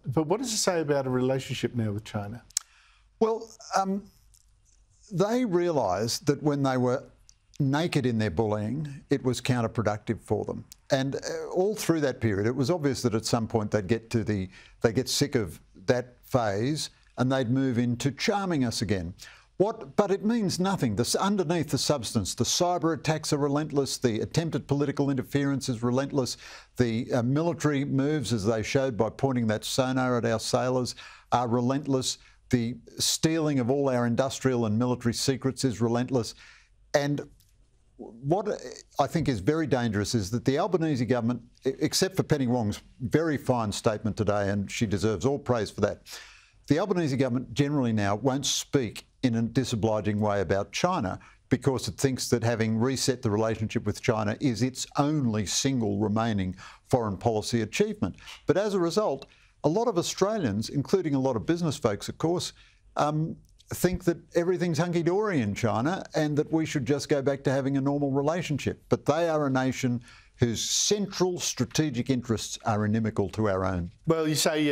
But what does it say about a relationship now with China? Well, they realised that when they were naked in their bullying, it was counterproductive for them. And all through that period, it was obvious that at some point they'd get sick of that phase and they'd move into charming us again. But it means nothing. Underneath the substance, the cyber attacks are relentless, the attempted political interference is relentless, the military moves, as they showed by pointing that sonar at our sailors, are relentless. The stealing of all our industrial and military secrets is relentless. And what I think is very dangerous is that the Albanese government, except for Penny Wong's very fine statement today, and she deserves all praise for that, the Albanese government generally now won't speak in a disobliging way about China because it thinks that having reset the relationship with China is its only single remaining foreign policy achievement. But as a result, a lot of Australians, including a lot of business folks, of course, think that everything's hunky-dory in China and that we should just go back to having a normal relationship. But they are a nation whose central strategic interests are inimical to our own. Well, you say,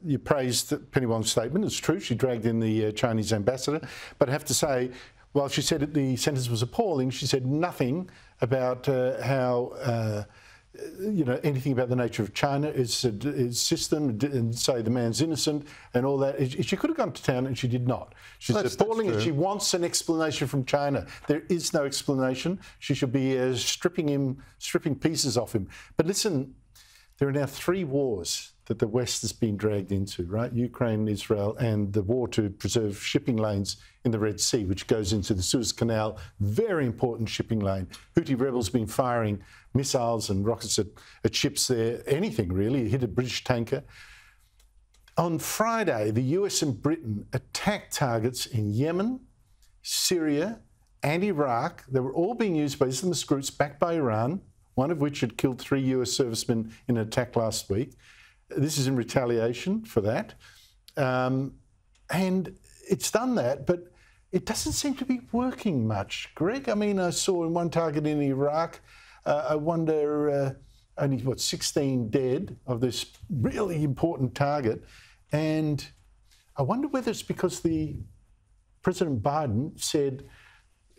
you praised Penny Wong's statement. It's true, she dragged in the Chinese ambassador. But I have to say, while she said that the sentence was appalling, she said nothing about how anything about the nature of China, its system, and say the man's innocent and all that. She could have gone to town and she did not. She's appalling and she wants an explanation from China. There is no explanation. She should be stripping pieces off him. But listen, there are now 3 wars that the West has been dragged into, right? Ukraine, Israel, and the war to preserve shipping lanes in the Red Sea, which goes into the Suez Canal, very important shipping lane. Houthi rebels been firing missiles and rockets at ships there, anything really, hit a British tanker. On Friday, the US and Britain attacked targets in Yemen, Syria, and Iraq. They were all being used by Islamist groups backed by Iran, one of which had killed 3 US servicemen in an attack last week. This is in retaliation for that. And it's done that, but it doesn't seem to be working much, Greg. I mean, I saw in one target in Iraq, I wonder, only, 16 dead of this really important target. And I wonder whether it's because President Biden said,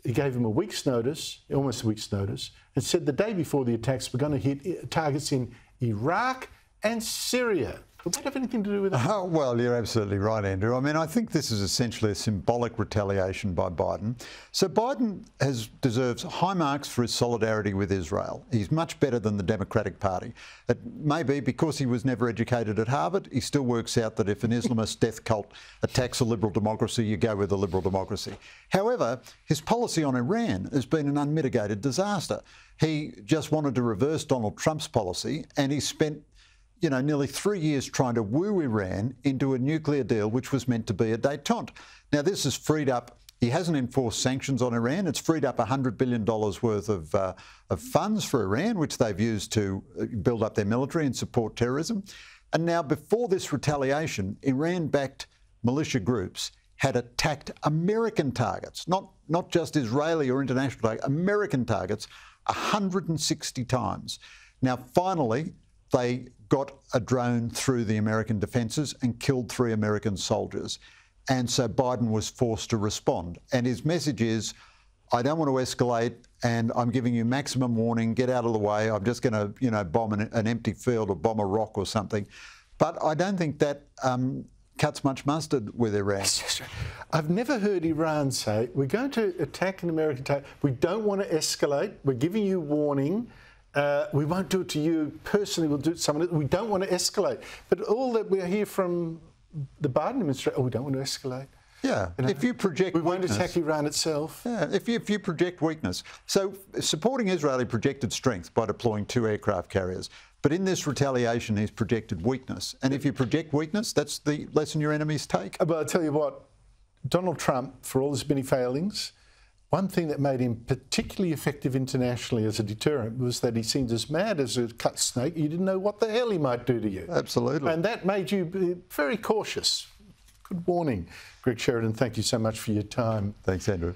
he gave him a week's notice, almost a week's notice, and said the day before the attacks were going to hit targets in Iraq and Syria. Would that have anything to do with that? Oh, well, you're absolutely right, Andrew. I mean, I think this is essentially a symbolic retaliation by Biden. So Biden deserves high marks for his solidarity with Israel. He's much better than the Democratic Party. It may be because he was never educated at Harvard, he still works out that if an Islamist death cult attacks a liberal democracy, you go with a liberal democracy. However, his policy on Iran has been an unmitigated disaster. He just wanted to reverse Donald Trump's policy, and he spent nearly 3 years trying to woo Iran into a nuclear deal which was meant to be a détente. Now, this has freed up, he hasn't enforced sanctions on Iran. It's freed up $100 billion worth of funds for Iran, which they've used to build up their military and support terrorism. And now, before this retaliation, Iran-backed militia groups had attacked American targets, not just Israeli or international targets, American targets, 160 times. Now, finally, they got a drone through the American defences and killed 3 American soldiers. And so Biden was forced to respond. And his message is, I don't want to escalate and I'm giving you maximum warning, get out of the way. I'm just going to, bomb an empty field or bomb a rock or something. But I don't think that cuts much mustard with Iran. I've never heard Iran say, we're going to attack an American target. We don't want to escalate. We're giving you warning. We won't do it to you personally, we'll do it to someone else. We don't want to escalate. But all that we hear from the Biden administration, we don't want to escalate. Yeah, if you project weakness. We won't attack Iran itself. Yeah, if you project weakness. So supporting Israel, he projected strength by deploying 2 aircraft carriers. But in this retaliation, he's projected weakness. And if you project weakness, that's the lesson your enemies take. But I'll tell you what, Donald Trump, for all his many failings, one thing that made him particularly effective internationally as a deterrent was that he seemed as mad as a cut snake. You didn't know what the hell he might do to you. Absolutely. And that made you be very cautious. Good warning. Greg Sheridan, thank you so much for your time. Thanks, Andrew.